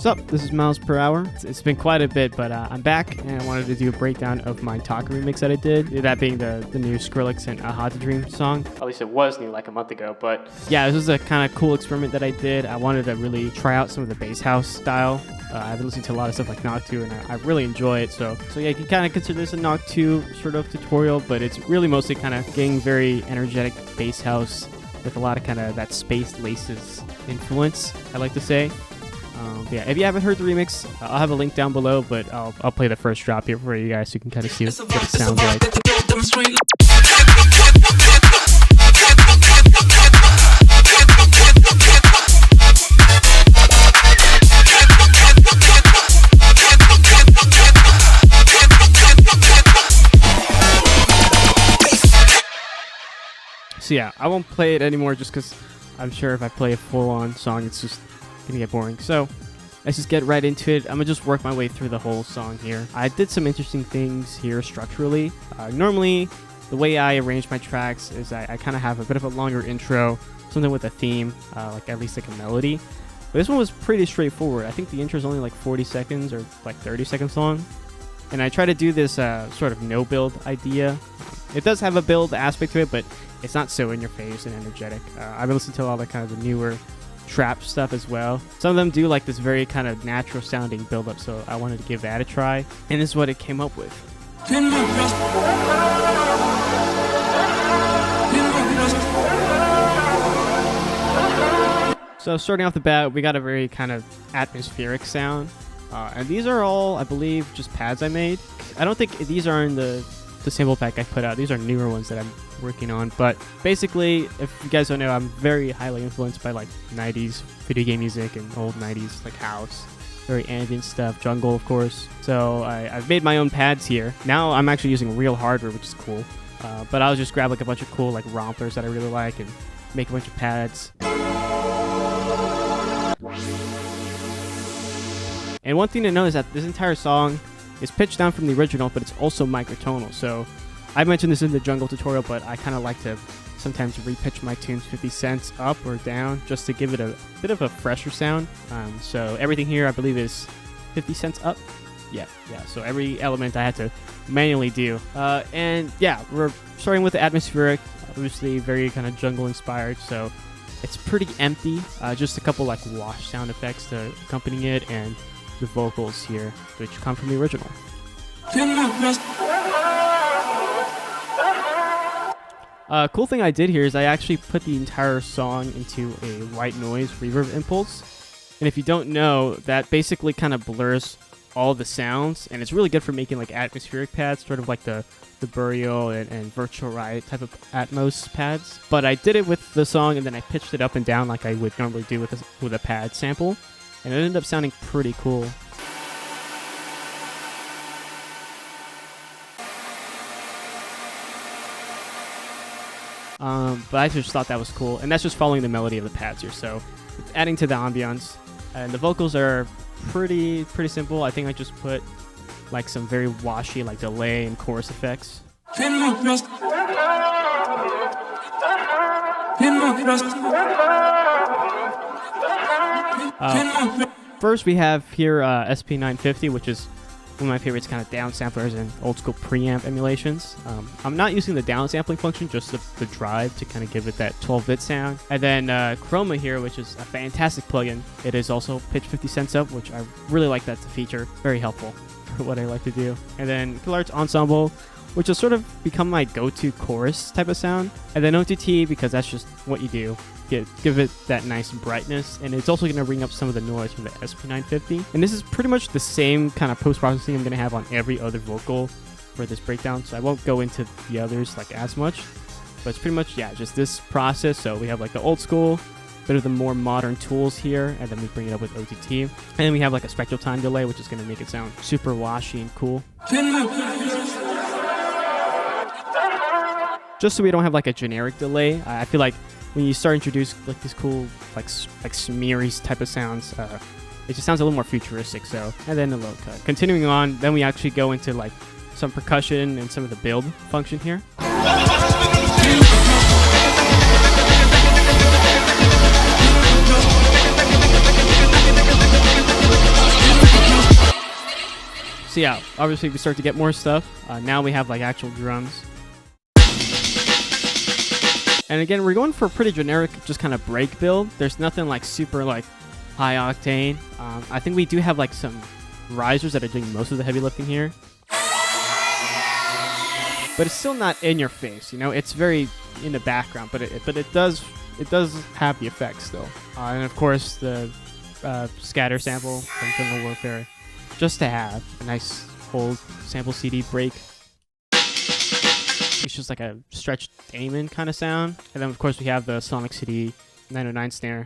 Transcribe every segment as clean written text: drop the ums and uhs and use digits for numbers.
What's up? This is Miles Per Hour. It's been quite a bit, but I'm back, and I wanted to do a breakdown of my Taka remix that I did. That being the new Skrillex and Ahadadream song. At least it was new like a month ago, but yeah, this was a kind of cool experiment that I did. I wanted to really try out some of the bass house style. I've been listening to a lot of stuff like Knock 2, and I really enjoy it. So yeah, you can kind of consider this a Knock 2 sort of tutorial, but it's really mostly kind of getting very energetic bass house with a lot of kind of that Space Laces influence, I like to say. Yeah, if you haven't heard the remix, I'll have a link down below, but I'll play the first drop here for you guys so you can kind of see what it sounds like. So yeah, I won't play it anymore just because I'm sure if I play a full-on song, it's just gonna get boring. So let's just get right into it. I'm gonna just work my way through the whole song here. I did some interesting things here structurally. Normally, the way I arrange my tracks is I kind of have a bit of a longer intro, something with a theme, like at least like a melody. But this one was pretty straightforward. I think the intro is only like 40 seconds or like 30 seconds long. And I try to do this sort of no build idea. It does have a build aspect to it, but it's not so in your face and energetic. I've been listening to all the kind of the newer trap stuff as well. Some of them do like this very kind of natural sounding build up, so I wanted to give that a try, and this is what it came up with. So starting off the bat, we got a very kind of atmospheric sound, and these are all, I believe, just pads I made. I don't think these are in the sample pack I put out. These are newer ones that I'm working on, but basically, if you guys don't know, I'm very highly influenced by like 90s video game music and old 90s like house, very ambient stuff, jungle of course. So I've made my own pads here. Now I'm actually using real hardware, which is cool, but I'll just grab like a bunch of cool like rompers that I really like and make a bunch of pads. And one thing to know is that this entire song is pitched down from the original, but it's also microtonal. So I mentioned this in the jungle tutorial, but I kind of like to sometimes repitch my tunes 50 cents up or down just to give it a bit of a fresher sound. So everything here I believe is 50 cents up. Yeah. So every element I had to manually do. And yeah, we're starting with the atmospheric, obviously very kind of jungle inspired. So it's pretty empty. Just a couple like wash sound effects to accompany it, and the vocals here, which come from the original. Cool thing I did here is I actually put the entire song into a white noise reverb impulse. And if you don't know, that basically kind of blurs all the sounds, and it's really good for making like atmospheric pads, sort of like the Burial and Virtual Riot type of Atmos pads. But I did it with the song, and then I pitched it up and down like I would normally do with a pad sample. And it ended up sounding pretty cool. But I just thought that was cool. And that's just following the melody of the pads here. So it's adding to the ambiance. And the vocals are pretty simple. I think I just put like some very washy like delay and chorus effects. First we have here SP950, which is one of my favorites, kind of downsamplers and old school preamp emulations. I'm not using the downsampling function, just the drive to kind of give it that 12-bit sound. And then Chroma here, which is a fantastic plugin. It is also pitched 50 cents up, which I really like that feature. Very helpful for what I like to do. And then Killer Arts Ensemble, which has sort of become my go-to chorus type of sound. And then OTT, because that's just what you do. Give it that nice brightness, and it's also going to bring up some of the noise from the SP950. And this is pretty much the same kind of post-processing I'm going to have on every other vocal for this breakdown, so I won't go into the others like as much. But it's pretty much, yeah, just this process. So we have like the old school, bit of the more modern tools here, and then we bring it up with OTT. And then we have like a spectral time delay, which is going to make it sound super washy and cool. Just so we don't have like a generic delay. I feel like when you start introduce like these cool like smeary type of sounds, it just sounds a little more futuristic. So, and then a low cut. Continuing on, then we actually go into like some percussion and some of the build function here. So yeah, obviously we start to get more stuff. Now we have like actual drums. And again, we're going for a pretty generic, just kind of break build. There's nothing like super like high octane. I think we do have like some risers that are doing most of the heavy lifting here. But it's still not in your face, you know. It's very in the background, but it does have the effects still. And of course the scatter sample from Jungle Warfare, just to have a nice whole sample CD break. It's just like a stretched Damon kind of sound. And then of course we have the Sonic City 909 snare,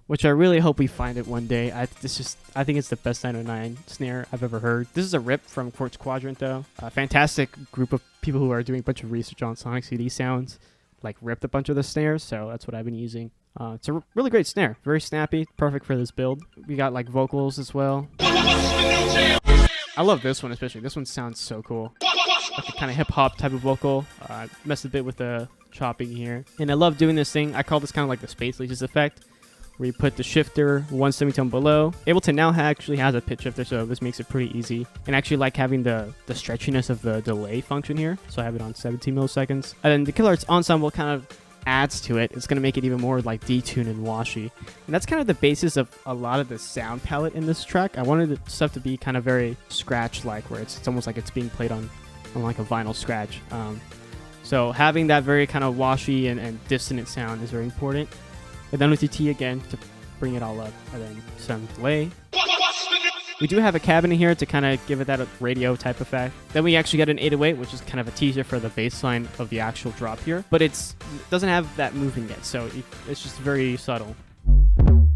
which I really hope we find it one day. I think it's the best 909 snare I've ever heard. This is a rip from Quartz Quadrant though. A fantastic group of people who are doing a bunch of research on Sonic CD sounds, like ripped a bunch of the snares, so that's what I've been using. It's a really great snare, very snappy, perfect for this build. We got like vocals as well. I love this one especially. This one sounds so cool. Like a kind of hip hop type of vocal. Messed a bit with the chopping here. And I love doing this thing. I call this kind of like the Space Laces effect, where you put the shifter one semitone below. Ableton now actually has a pitch shifter, so this makes it pretty easy. And I actually like having the stretchiness of the delay function here, so I have it on 17 milliseconds. And then the Killer Arts Ensemble kind of adds to it. It's going to make it even more like detuned and washy. And that's kind of the basis of a lot of the sound palette in this track. I wanted the stuff to be kind of very scratch-like, where it's almost like it's being played on like a vinyl scratch. So having that very kind of washy and dissonant sound is very important. And then with your T again to bring it all up, and then some delay. We do have a cabinet here to kind of give it that radio type effect. Then we actually get an 808, which is kind of a teaser for the bass line of the actual drop here. But it doesn't have that moving yet, so it's just very subtle. And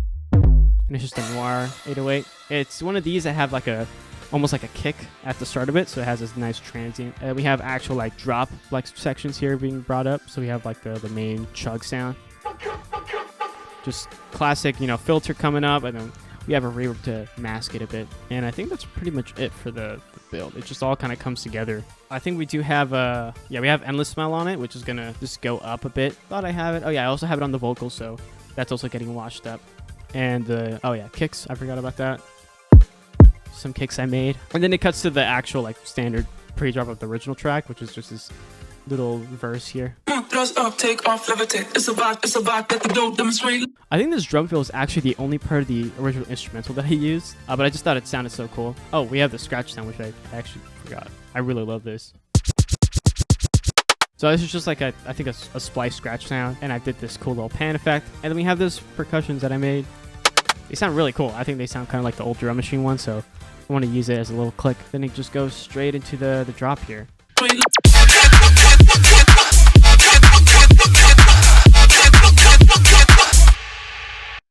it's just a noir 808. It's one of these that have like almost like a kick at the start of it, so it has this nice transient. We have actual like drop like sections here being brought up, so we have like the main chug sound. Just classic, you know, filter coming up, and then we have a reverb to mask it a bit. And I think that's pretty much it for the build. It just all kind of comes together. I think we do have we have Endless Smile on it, which is gonna just go up a bit. Thought I have it. Oh yeah, I also have it on the vocals, so that's also getting washed up. And oh yeah, kicks, I forgot about that. Some kicks I made. And then it cuts to the actual like standard pre-drop of the original track, which is just this little verse here. Thrust up, take off, levitate. It's a vibe that the dope demonstrate. I think this drum fill is actually the only part of the original instrumental that I used, but I just thought it sounded so cool. Oh, we have the scratch sound, which I actually forgot. I really love this. So this is just like I think a splice scratch sound, and I did this cool little pan effect. And then we have those percussions that I made. They sound really cool. I think they sound kind of like the old drum machine one, so I want to use it as a little click. Then it just goes straight into the drop here.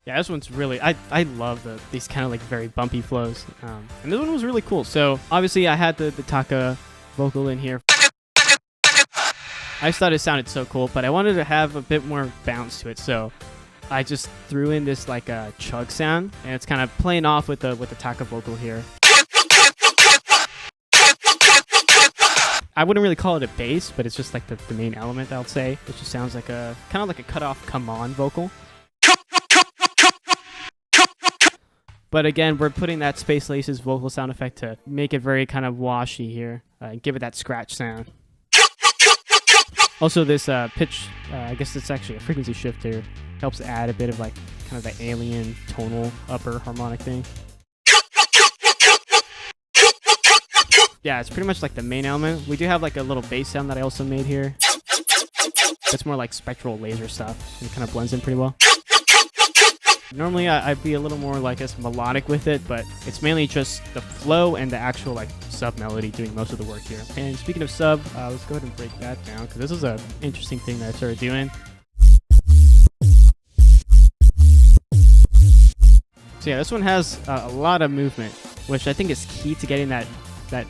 Yeah, this one's really, I love these kind of like very bumpy flows. And this one was really cool. So obviously I had the taka vocal in here. I just thought it sounded so cool, but I wanted to have a bit more bounce to it. So I just threw in this like a chug sound, and it's kind of playing off with the taka vocal here. I wouldn't really call it a bass, but it's just like the main element, I'll say. It just sounds like a kind of like a cut off come on vocal. But again, we're putting that Space Laces vocal sound effect to make it very kind of washy here and give it that scratch sound. Also, this pitch, I guess it's actually a frequency shifter, helps add a bit of like kind of the alien tonal upper harmonic thing. Yeah, it's pretty much like the main element. We do have like a little bass sound that I also made here. It's more like spectral laser stuff, and it kind of blends in pretty well. Normally I'd be a little more like melodic with it, but it's mainly just the flow and the actual like sub melody doing most of the work here. And speaking of sub, let's go ahead and break that down, because this is an interesting thing that I started doing. So yeah, this one has a lot of movement, which I think is key to getting that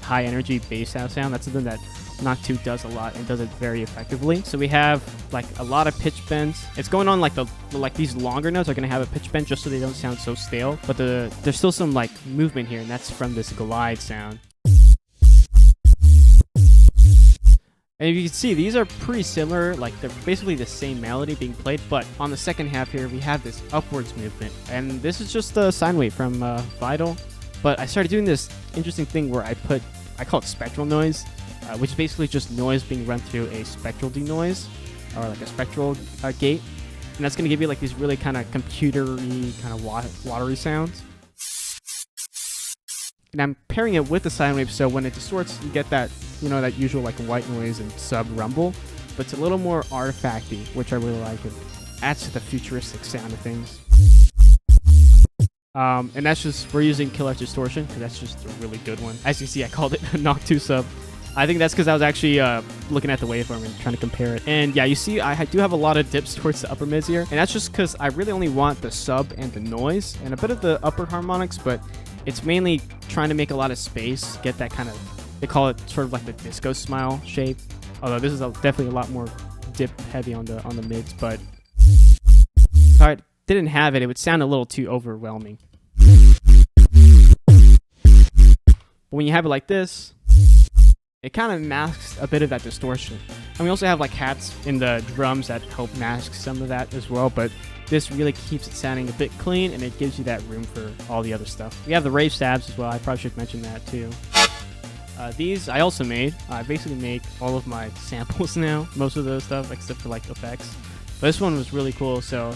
high energy bass sound. That's something that Knock 2 does a lot and does it very effectively. So we have like a lot of pitch bends. It's going on like these longer notes are going to have a pitch bend just so they don't sound so stale. But there's still some like movement here, and that's from this glide sound. And if you can see, these are pretty similar, like they're basically the same melody being played, but on the second half here, we have this upwards movement. And this is just a sine wave from Vital, But I started doing this interesting thing where I call it spectral noise, which is basically just noise being run through a spectral denoise, or like a spectral gate. And that's going to give you like these really kind of computer-y, kind of watery sounds. And I'm pairing it with the sine wave, so when it distorts, you get that, you know, that usual like white noise and sub rumble, but it's a little more artifacty, which I really like. It adds to the futuristic sound of things. And that's just, we're using Killer Distortion, because that's just a really good one. As you see, I called it a Knock 2 sub. I think that's because I was actually looking at the waveform and trying to compare it. And yeah, you see, I do have a lot of dips towards the upper mids here. And that's just because I really only want the sub and the noise, and a bit of the upper harmonics, but it's mainly trying to make a lot of space, get that kind of, they call it sort of like the disco smile shape. Although this is definitely a lot more dip heavy on the mids, but if I didn't have it, it would sound a little too overwhelming. But when you have it like this, it kind of masks a bit of that distortion. And we also have like hats in the drums that help mask some of that as well, but this really keeps it sounding a bit clean, and it gives you that room for all the other stuff. We have the rave stabs as well. I probably should mention that too. These I also made. I basically make all of my samples now, most of those stuff except for like effects. But this one was really cool, so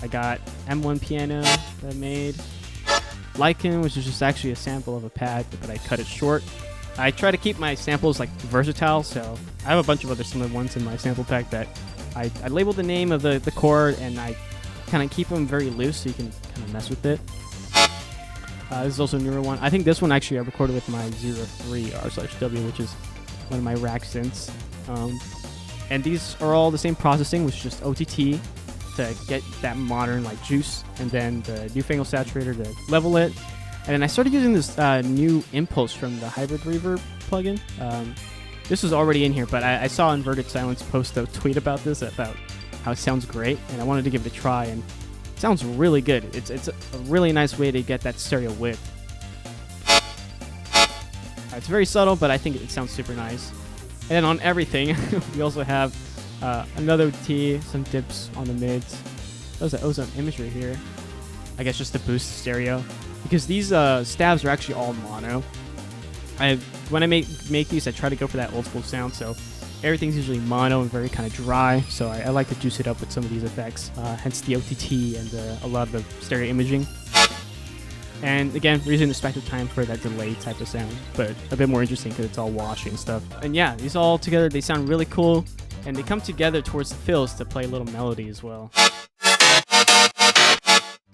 I got M1 piano that I made, Lichen, which is just actually a sample of a pad, but I cut it short. I try to keep my samples like versatile, so I have a bunch of other similar ones in my sample pack that I labeled the name of the chord, and I kind of keep them very loose so you can kind of mess with it. This is also a newer one. I think this one actually I recorded with my 03 R/W, which is one of my rack synths. And these are all the same processing, which is just OTT to get that modern like juice, and then the newfangled saturator to level it. And then I started using this new impulse from the hybrid reverb plugin. This was already in here, but I saw Inverted Silence post a tweet about this, about how it sounds great, and I wanted to give it a try, and it sounds really good. It's a really nice way to get that stereo width. It's very subtle, but I think it sounds super nice. And then on everything, we also have another T, some dips on the mids. There's ozone imagery here. I guess just to boost the stereo, because these stabs are actually all mono. When I make these, I try to go for that old school sound, so everything's usually mono and very kind of dry, so I like to juice it up with some of these effects, hence the OTT and a lot of the stereo imaging. And again, we're using the spectral time for that delay type of sound, but a bit more interesting because it's all washy and stuff. And yeah, these all together, they sound really cool, and they come together towards the fills to play a little melody as well.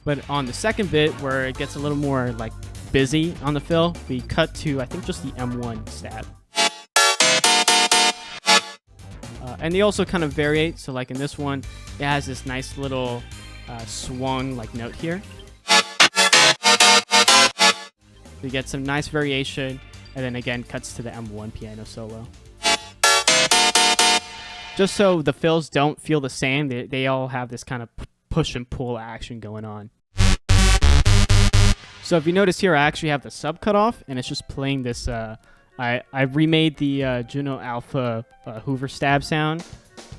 But on the second bit, where it gets a little more like busy on the fill, we cut to, I think, just the M1 stab. And they also kind of variate. So like in this one, it has this nice little swung like note here. You get some nice variation, and then again cuts to the M1 piano solo. Just so the fills don't feel the same, they all have this kind of push and pull action going on. So if you notice here, I actually have the sub cut off, and it's just playing this. I remade the Juno Alpha Hoover stab sound,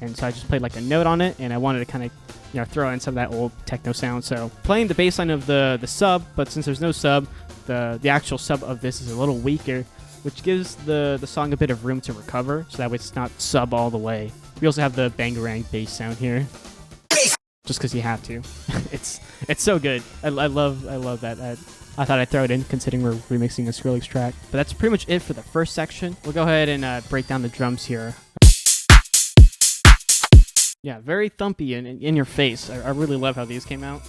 and so I just played like a note on it, and I wanted to kind of throw in some of that old techno sound. So playing the bass line of the sub, but since there's no sub, the actual sub of this is a little weaker, which gives the song a bit of room to recover, so that way it's not sub all the way. We also have the bangarang bass sound here, just because you have to. it's so good. I love that. I thought I'd throw it in, considering we're remixing a Skrillex track. But that's pretty much it for the first section. We'll go ahead and break down the drums here. Yeah, very thumpy and in your face. I really love how these came out.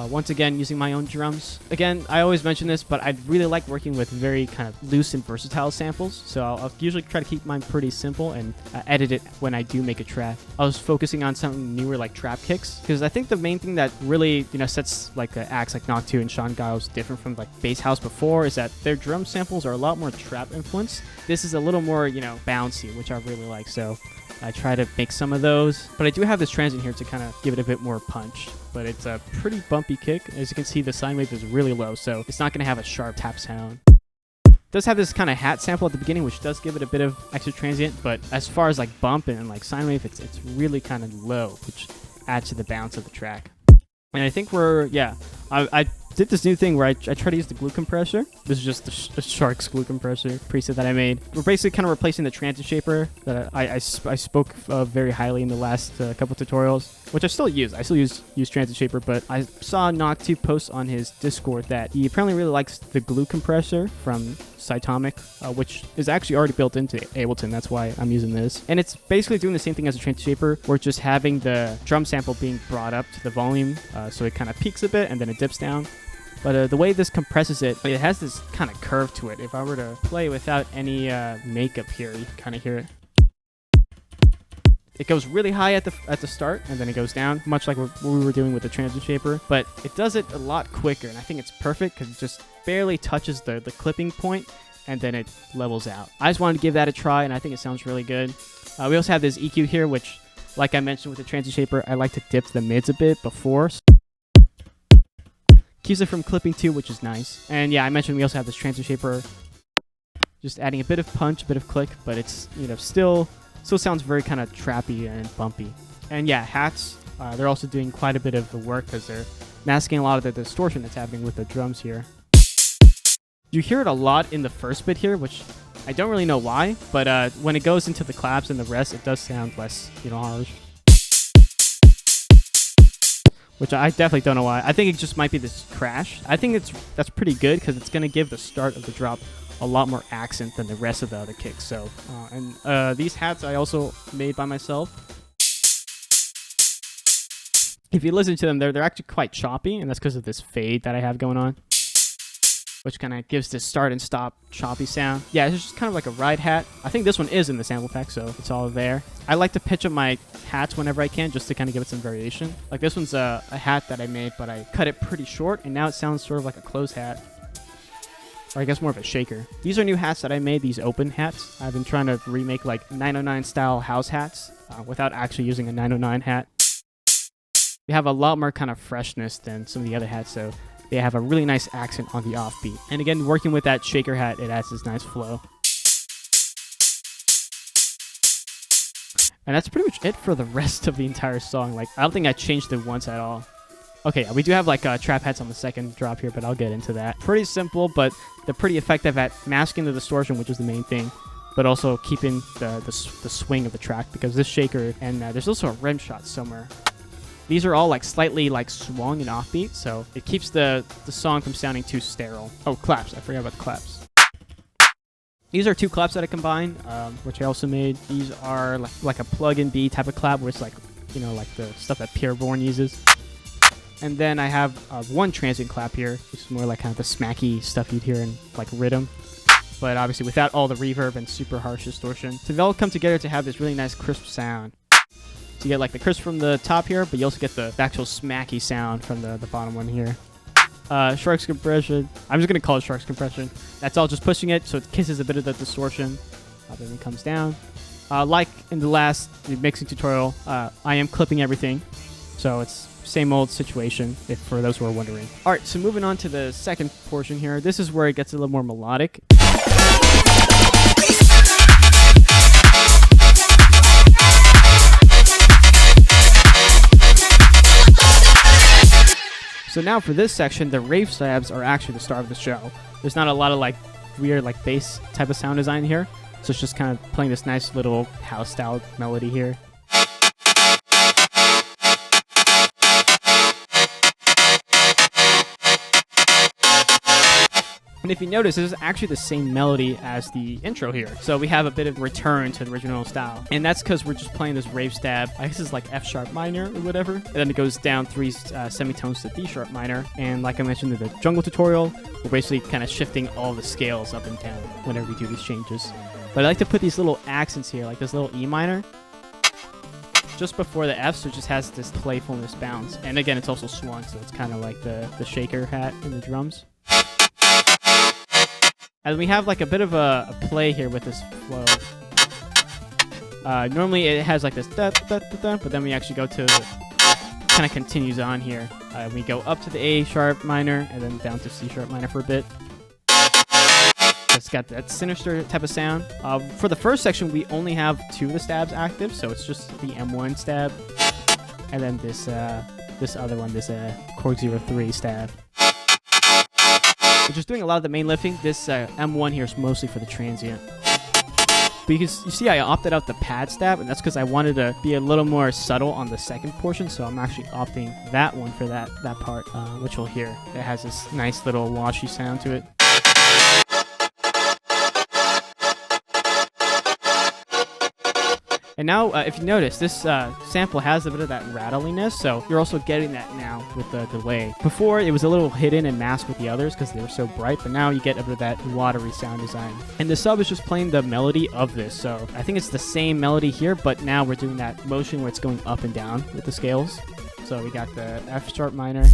Once again, using my own drums. Again, I always mention this, but I really like working with very kind of loose and versatile samples. So I'll usually try to keep mine pretty simple and edit it when I do make a track. I was focusing on something newer like trap kicks, because I think the main thing that really sets like acts like Knock 2 and Sean Giles different from like Bass House before is that their drum samples are a lot more trap influenced. This is a little more bouncy, which I really like. So I try to make some of those, but I do have this transient here to kind of give it a bit more punch. But it's a pretty bumpy kick. As you can see, the sine wave is really low, so it's not going to have a sharp tap sound. It does have this kind of hat sample at the beginning, which does give it a bit of extra transient, but as far as like bump and like sine wave, it's really kind of low, which adds to the bounce of the track. And I think I Did this new thing where I try to use the glue compressor. This is just the Shark's glue compressor preset that I made. We're basically kind of replacing the transit shaper that I spoke very highly in the last couple tutorials, which I still use. I still use transit shaper, but I saw Noctu post on his Discord that he apparently really likes the glue compressor from Cytomic, which is actually already built into Ableton. That's why I'm using this. And it's basically doing the same thing as a transit shaper. We're just having the drum sample being brought up to the volume, so it kind of peaks a bit and then it dips down. But the way this compresses it, it has this kind of curve to it. If I were to play without any makeup here, you can kind of hear it. It goes really high at the start, and then it goes down, much like what we were doing with the transit shaper. But it does it a lot quicker, and I think it's perfect because it just barely touches the clipping point, and then it levels out. I just wanted to give that a try, and I think it sounds really good. We also have this EQ here, which, like I mentioned with the transit shaper, I like to dip the mids a bit before. Keeps it from clipping too, which is nice. And yeah, I mentioned we also have this transit shaper, just adding a bit of punch, a bit of click, but it's, you know, still sounds very kind of trappy and bumpy. And yeah, hats, they're also doing quite a bit of the work because they're masking a lot of the distortion that's happening with the drums here. You hear it a lot in the first bit here, which I don't really know why, but when it goes into the claps and the rest, it does sound less, you know, harsh. Which I definitely don't know why. I think it just might be this crash. I think that's pretty good because it's going to give the start of the drop a lot more accent than the rest of the other kicks. So, and these hats I also made by myself. If you listen to them, they're actually quite choppy, and that's because of this fade that I have going on, which kind of gives this start and stop choppy sound. Yeah, it's just kind of like a ride hat. I think this one is in the sample pack, so it's all there. I like to pitch up my hats whenever I can, just to kind of give it some variation. Like this one's a hat that I made, but I cut it pretty short, and now it sounds sort of like a closed hat. Or I guess more of a shaker. These are new hats that I made, these open hats. I've been trying to remake like 909 style house hats without actually using a 909 hat. They have a lot more kind of freshness than some of the other hats, so they have a really nice accent on the offbeat. And again, working with that shaker hat, it adds this nice flow. And that's pretty much it for the rest of the entire song. Like, I don't think I changed it once at all. Okay, we do have like trap hats on the second drop here, but I'll get into that. Pretty simple, but they're pretty effective at masking the distortion, which is the main thing, but also keeping the swing of the track, because this shaker, and there's also a rim shot somewhere. These are all like slightly like swung and offbeat, so it keeps the song from sounding too sterile. Oh, claps. I forgot about the claps. These are two claps that I combined, which I also made. These are like a plug-in B type of clap, where it's like, you know, like the stuff that Pierre Bourne uses. And then I have one transient clap here, which is more like kind of the smacky stuff you'd hear in like rhythm, but obviously without all the reverb and super harsh distortion. So they all come together to have this really nice crisp sound. So you get like the crisp from the top here, but you also get the actual smacky sound from the bottom one here. Shark's compression. I'm just going to call it Shark's compression. That's all just pushing it, so it kisses a bit of the distortion. Then it comes down. Like in the last mixing tutorial, I am clipping everything. So it's same old situation, if for those who are wondering. All right, so moving on to the second portion here. This is where it gets a little more melodic. So now for this section, the rave stabs are actually the star of the show. There's not a lot of like weird like bass type of sound design here, so it's just kind of playing this nice little house style melody here. And if you notice, this is actually the same melody as the intro here. So we have a bit of return to the original style. And that's because we're just playing this rave stab. I guess it's like F sharp minor or whatever. And then it goes down 3 semitones to D sharp minor. And like I mentioned in the jungle tutorial, we're basically kind of shifting all the scales up and down whenever we do these changes. But I like to put these little accents here, like this little E minor, just before the F, so it just has this playfulness bounce. And again, it's also swung, so it's kind of like the shaker hat in the drums. And we have like a bit of a play here with this flow. Normally it has like this da, da, da, da, but then we actually go to kind of continues on here. We go up to the A sharp minor and then down to C sharp minor for a bit. It's got that sinister type of sound. For the first section, we only have 2 of the stabs active, so it's just the M1 stab and then this other one, this Korg 03 stab. which is doing a lot of the main lifting. This M1 here is mostly for the transient. Because you see I opted out the pad stab, and that's because I wanted to be a little more subtle on the second portion, so I'm actually opting that one for that part, which you'll hear. It has this nice little washy sound to it. And now, if you notice, this sample has a bit of that rattliness, so you're also getting that now with the delay. Before, it was a little hidden and masked with the others because they were so bright, but now you get a bit of that watery sound design. And the sub is just playing the melody of this, so I think it's the same melody here, but now we're doing that motion where it's going up and down with the scales. So we got the F sharp minor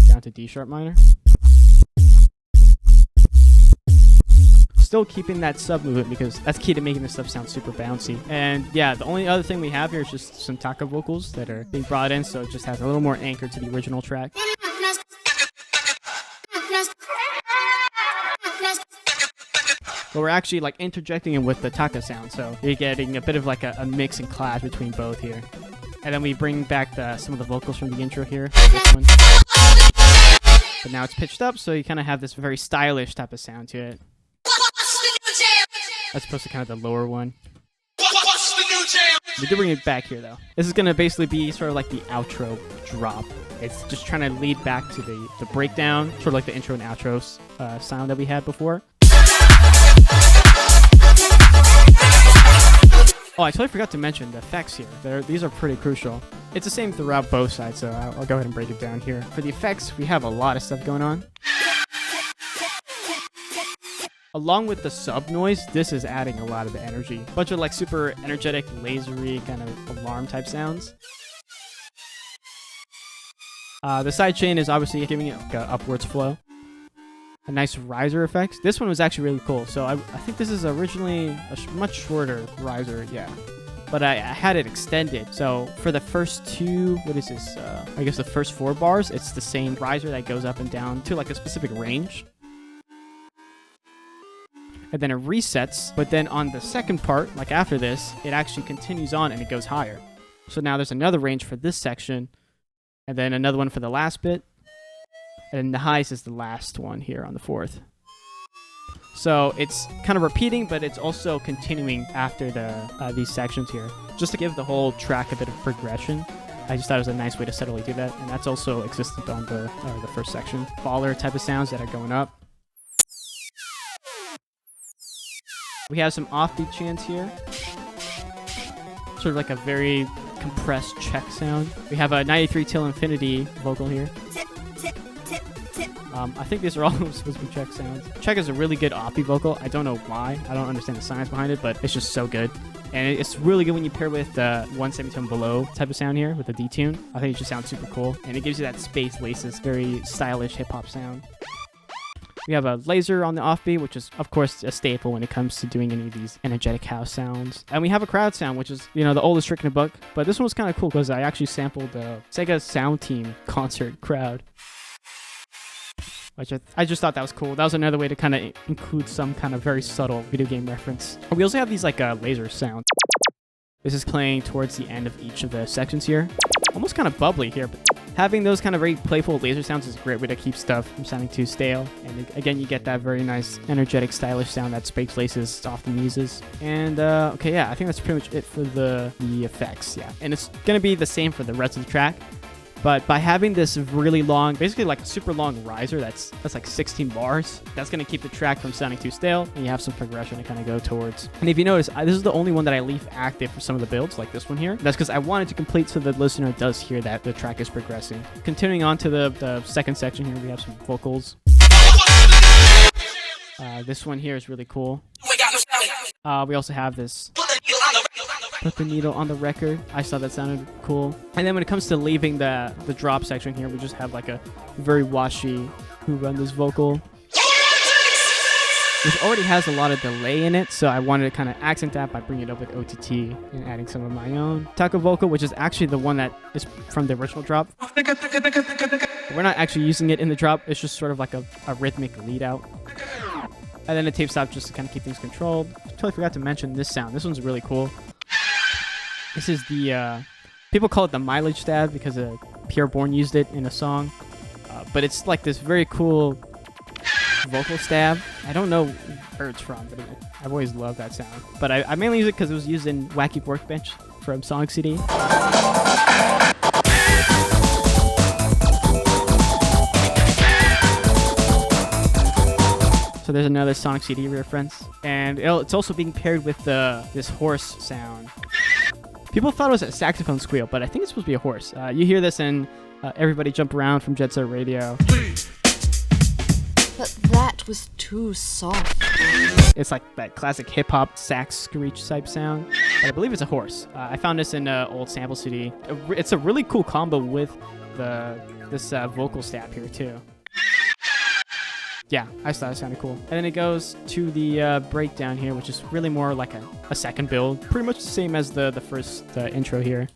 down to D sharp minor. Still keeping that sub movement because that's key to making the stuff sound super bouncy. And yeah, the only other thing we have here is just some taka vocals that are being brought in, so it just has a little more anchor to the original track. But we're actually like interjecting it with the taka sound, so you're getting a bit of like a mix and clash between both here. And then we bring back some of the vocals from the intro here. This one. But now it's pitched up, so you kind of have this very stylish type of sound to it. As opposed to kind of the lower one. We did bring it back here though. This is going to basically be sort of like the outro drop. It's just trying to lead back to the breakdown, sort of like the intro and outro sound that we had before. Oh, I totally forgot to mention the effects here. These are pretty crucial. It's the same throughout both sides, so I'll go ahead and break it down here. For the effects, we have a lot of stuff going on. Along with the sub noise, this is adding a lot of the energy. A bunch of like super energetic, lasery kind of alarm type sounds. The side chain is obviously giving it like an upwards flow. A nice riser effect. This one was actually really cool. So I think this is originally a much shorter riser, yeah. But I had it extended. So for the first two, what is this? I guess the first 4 bars, it's the same riser that goes up and down to like a specific range. And then it resets, but then on the second part, like after this, it actually continues on and it goes higher. So now there's another range for this section, and then another one for the last bit, and then the highest is the last one here on the 4th. So it's kind of repeating, but it's also continuing after these sections here, just to give the whole track a bit of progression. I just thought it was a nice way to subtly do that, and that's also existent on the first section. Baller type of sounds that are going up. We have some offbeat chants here. Sort of like a very compressed check sound. We have a 93 till infinity vocal here. I think these are all supposed to be check sounds. Check is a really good offbeat vocal. I don't know why. I don't understand the science behind it, but it's just so good. And it's really good when you pair with the 170 below type of sound here with the detune. I think it just sounds super cool. And it gives you that space laces, very stylish hip-hop sound. We have a laser on the offbeat, which is, of course, a staple when it comes to doing any of these energetic house sounds. And we have a crowd sound, which is, the oldest trick in the book. But this one was kind of cool because I actually sampled the Sega Sound Team concert crowd. Which I just thought that was cool. That was another way to kind of include some kind of very subtle video game reference. We also have these like laser sounds. This is playing towards the end of each of the sections here. Almost kind of bubbly here, but having those kind of very playful laser sounds is a great way to keep stuff from sounding too stale. And again, you get that very nice, energetic, stylish sound that space laces often uses. And okay, yeah, I think that's pretty much it for the effects, yeah. And it's going to be the same for the rest of the track. But by having this really long, basically like a super long riser, that's like 16 bars, that's going to keep the track from sounding too stale, and you have some progression to kind of go towards. And if you notice, this is the only one that I leave active for some of the builds, like this one here. That's because I wanted to complete so the listener does hear that the track is progressing. Continuing on to the second section here, we have some vocals. This one here is really cool. We also have this... Put the needle on the record. I thought that sounded cool. And then when it comes to leaving the drop section here, we just have like a very washy who run this vocal, which already has a lot of delay in it, so I wanted to kind of accent that by bringing it up with OTT and adding some of my own. Taka vocal, which is actually the one that is from the original drop. We're not actually using it in the drop. It's just sort of like a rhythmic lead out. And then a tape stop just to kind of keep things controlled. Totally forgot to mention this sound. This one's really cool. This is the, people call it the mileage stab because Pierre Bourne used it in a song. But it's like this very cool vocal stab. I don't know where it's from, but I've always loved that sound. But I mainly use it because it was used in Wacky Workbench from Sonic CD. So there's another Sonic CD reference, and it's also being paired with this horse sound. People thought it was a saxophone squeal, but I think it's supposed to be a horse. You hear this in Everybody Jump Around from Jet Set Radio. But that was too soft. It's like that classic hip-hop sax screech type sound. But I believe it's a horse. I found this in an old sample CD. It's a really cool combo with this vocal stab here too. Yeah, I just thought it sounded cool. And then it goes to the breakdown here, which is really more like a second build. Pretty much the same as the first intro here.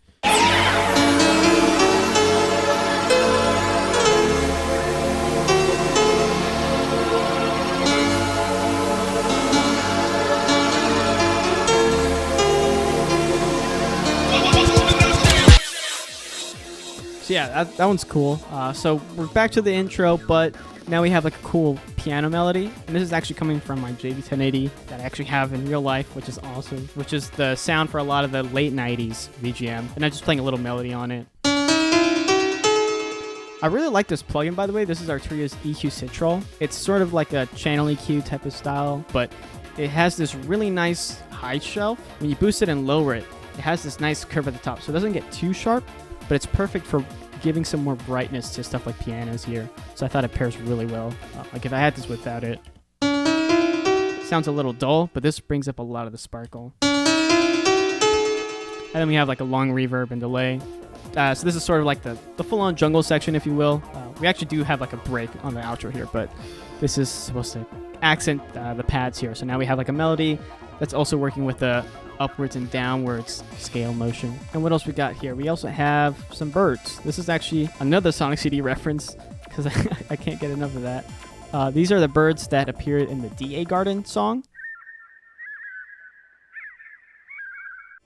So yeah, that one's cool. So we're back to the intro, but now we have like a cool piano melody, and this is actually coming from my JV1080 that I actually have in real life, which is awesome, which is the sound for a lot of the late 90s VGM, and I'm just playing a little melody on it. I really like this plugin, by the way. This is Arturia's EQ Citrol. It's sort of like a channel EQ type of style, but it has this really nice high shelf. When you boost it and lower it, it has this nice curve at the top, so it doesn't get too sharp, but it's perfect for giving some more brightness to stuff like pianos here. So I thought it pairs really well. Like if I had this without it. Sounds a little dull, but this brings up a lot of the sparkle. And then we have like a long reverb and delay. So this is sort of like the full-on jungle section, if you will. We actually do have like a break on the outro here, but this is supposed to accent the pads here. So now we have like a melody that's also working with the upwards and downwards scale motion. And what else we got here? We also have some birds. This is actually another Sonic CD reference because I can't get enough of that. These are the birds that appeared in the DA Garden song.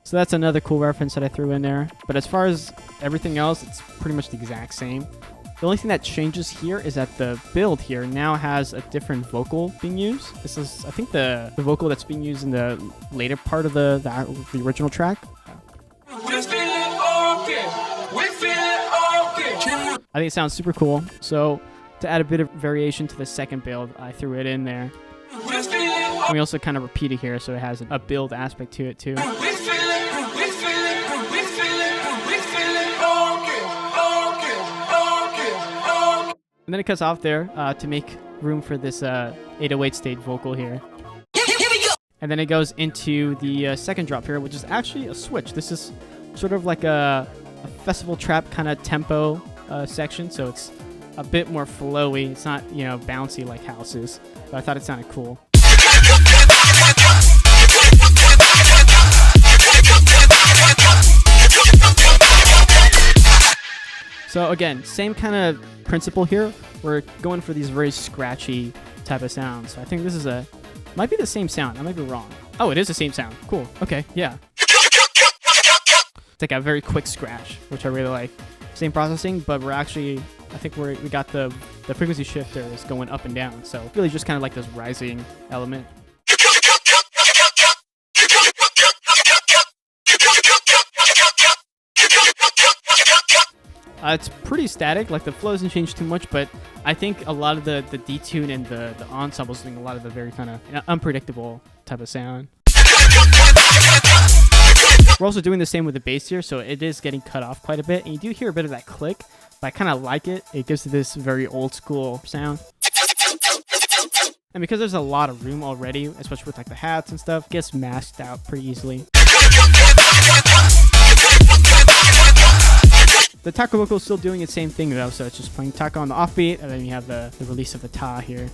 So that's another cool reference that I threw in there. But as far as everything else, it's pretty much the exact same. The only thing that changes here is that the build here now has a different vocal being used. This is, I think, the vocal that's being used in the later part of the original track. I think it sounds super cool. So to add a bit of variation to the second build, I threw it in there. And we also kind of repeat it here, so it has a build aspect to it too. And then it cuts off there to make room for this 808 stage vocal here. Here we go! And then it goes into the second drop here, which is actually a switch. This is sort of like a festival trap kind of tempo section, so it's a bit more flowy. It's not, bouncy like house is, but I thought it sounded cool. So again, same kind of principle here. We're going for these very scratchy type of sounds. So I think this is might be the same sound. I might be wrong. Oh, it is the same sound. Cool. Okay, yeah. It's like a very quick scratch, which I really like. Same processing, but we're actually, I think we got the frequency shifter is going up and down. So really just kind of like this rising element. It's pretty static, like the flow doesn't change too much, but I think a lot of the detune and the ensemble is doing a lot of the very kind of unpredictable type of sound. We're also doing the same with the bass here, so it is getting cut off quite a bit, and you do hear a bit of that click, but I kind of like it. It gives this very old school sound. And because there's a lot of room already, especially with like the hats and stuff, it gets masked out pretty easily. The taka vocal is still doing its same thing though, so it's just playing taka on the offbeat, and then you have the release of the ta here.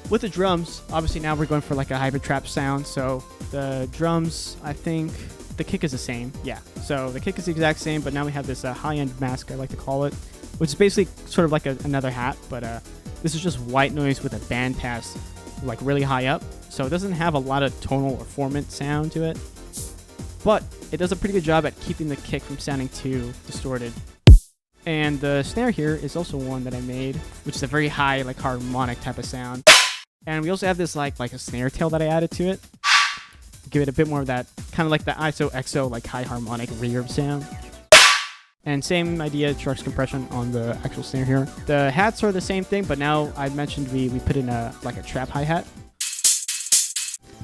With the drums, obviously now we're going for like a hybrid trap sound, so the drums, I think the kick is the same, yeah. So the kick is the exact same, but now we have this high-end mask, I like to call it, which is basically sort of like another hat, but this is just white noise with a band pass like really high up, so it doesn't have a lot of tonal or formant sound to it. But it does a pretty good job at keeping the kick from sounding too distorted. And the snare here is also one that I made, which is a very high, like harmonic type of sound. And we also have this like a snare tail that I added to it. Give it a bit more of that, kind of like the ISO XO, like high harmonic reverb sound. And same idea, trucks compression on the actual snare here. The hats are the same thing, but now I mentioned we put in a trap hi-hat.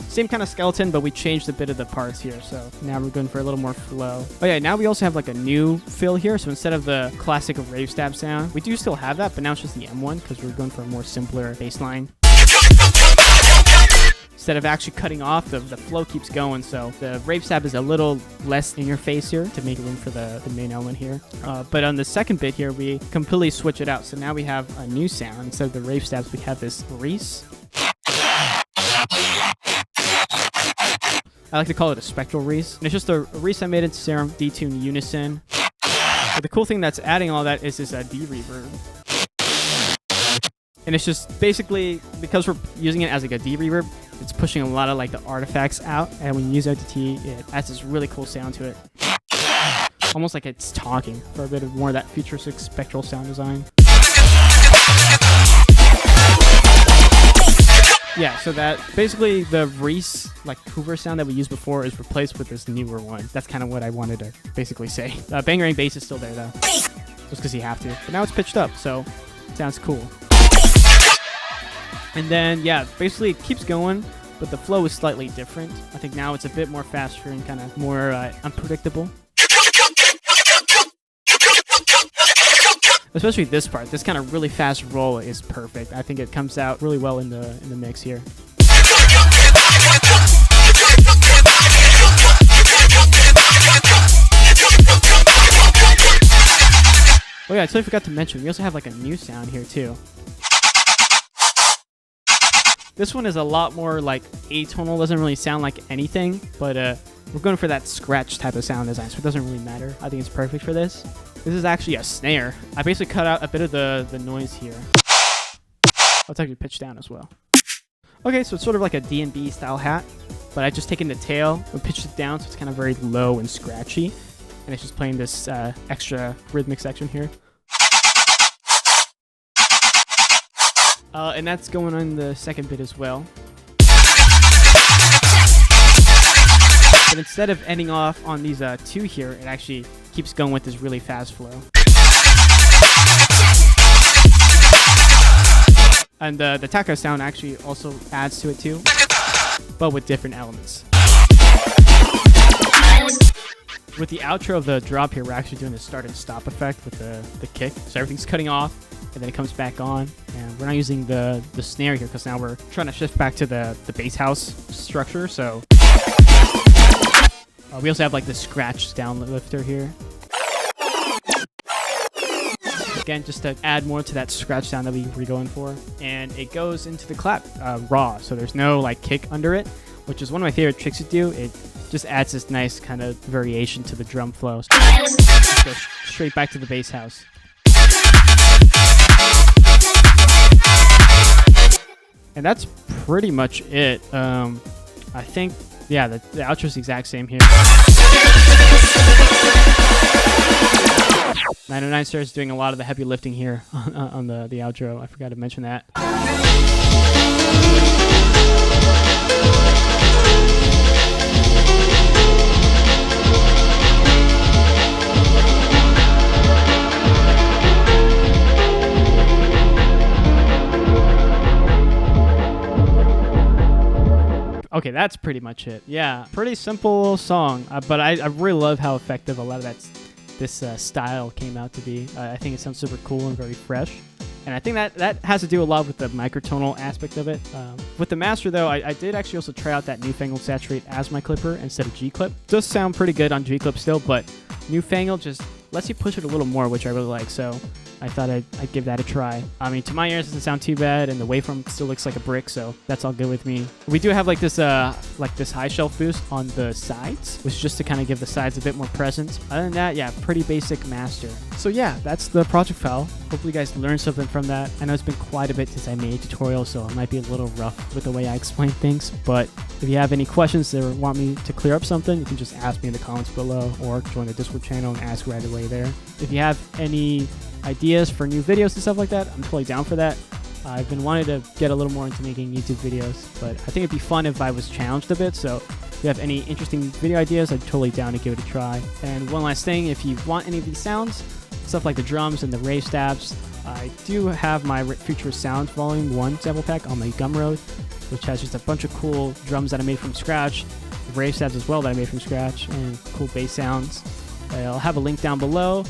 Same kind of skeleton, but we changed a bit of the parts here, so now we're going for a little more flow. Oh yeah, now we also have like a new fill here, so instead of the classic rave stab sound, we do still have that, but now it's just the M1 because we're going for a more simpler bass line. Instead of actually cutting off, the flow keeps going, so the rave stab is a little less in your face here to make room for the main element here. But on the second bit here, we completely switch it out, so now we have a new sound. Instead of the rave stabs, we have this reese. I like to call it a spectral reese. And it's just a reese I made in Serum, detune unison. But the cool thing that's adding all that is this D-reverb. And it's just basically, because we're using it as like a D-reverb, it's pushing a lot of like the artifacts out. And when you use OTT, it adds this really cool sound to it. Almost like it's talking for a bit of more of that futuristic spectral sound design. Yeah, so that basically the reese, like Hoover sound that we used before is replaced with this newer one. That's kind of what I wanted to basically say. Bangarang bass is still there though, just because you have to. But now it's pitched up, so it sounds cool. And then, yeah, basically it keeps going, but the flow is slightly different. I think now it's a bit more faster and kind of more unpredictable. Especially this part, this kind of really fast roll is perfect. I think it comes out really well in the mix here. Oh yeah, I totally forgot to mention, we also have like a new sound here too. This one is a lot more like atonal, doesn't really sound like anything, but we're going for that scratch type of sound design, so it doesn't really matter. I think it's perfect for this. This is actually a snare. I basically cut out a bit of the noise here. I'll actually pitch down as well. Okay, so it's sort of like a D&B style hat, but I just taken the tail and pitched it down so it's kind of very low and scratchy. And it's just playing this extra rhythmic section here. And that's going on the second bit as well. But instead of ending off on these two here, it actually keeps going with this really fast flow. And the taka sound actually also adds to it too, but with different elements. With the outro of the drop here, we're actually doing a start and stop effect with the kick. So everything's cutting off, and then it comes back on. And we're not using the snare here, because now we're trying to shift back to the bass house structure, so... we also have like the scratch down lifter here. Again, just to add more to that scratch sound that we were going for. And it goes into the clap raw, so there's no like kick under it, which is one of my favorite tricks to do. It just adds this nice kind of variation to the drum flow. So just go straight back to the bass house. And that's pretty much it. I think, yeah, the outro is the exact same here. 909 starts doing a lot of the heavy lifting here on the outro. I forgot to mention that. Okay, that's pretty much it. Yeah, pretty simple song, but I really love how effective a lot of this style came out to be. I think it sounds super cool and very fresh. And I think that has to do a lot with the microtonal aspect of it. With the master, though, I did actually also try out that Newfangled Saturate as my clipper instead of G-Clip. It does sound pretty good on G-Clip still, but Newfangled just lets you push it a little more, which I really like. So I thought I'd give that a try. I mean, to my ears, it doesn't sound too bad, and the waveform still looks like a brick, so that's all good with me. We do have like this high shelf boost on the sides, which is just to kind of give the sides a bit more presence. Other than that, yeah, pretty basic master. So yeah, that's the project file. Hopefully you guys learned something from that. I know it's been quite a bit since I made a tutorial, so it might be a little rough with the way I explain things, but if you have any questions or want me to clear up something, you can just ask me in the comments below or join the Discord channel and ask right away there. If you have any ideas for new videos and stuff like that, I'm totally down for that. I've been wanting to get a little more into making YouTube videos, but I think it'd be fun if I was challenged a bit, so if you have any interesting video ideas, I'm totally down to give it a try. And one last thing, if you want any of these sounds, stuff like the drums and the rave stabs, I do have my Future Sounds Volume 1 sample pack on my Gumroad, which has just a bunch of cool drums that I made from scratch, rave stabs as well that I made from scratch, and cool bass sounds. I'll have a link down below,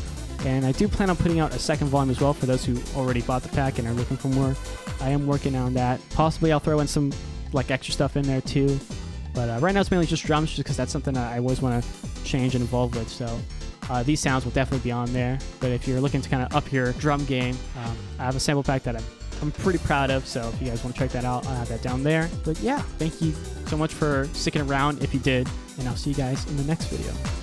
and I do plan on putting out a second volume as well for those who already bought the pack and are looking for more. I am working on that. Possibly I'll throw in some like extra stuff in there too, but right now it's mainly just drums, just because that's something that I always want to change and evolve with. So these sounds will definitely be on there. But if you're looking to kind of up your drum game, I have a sample pack that I'm pretty proud of, so if you guys want to check that out, I'll have that down there. But yeah, thank you so much for sticking around if you did, and I'll see you guys in the next video.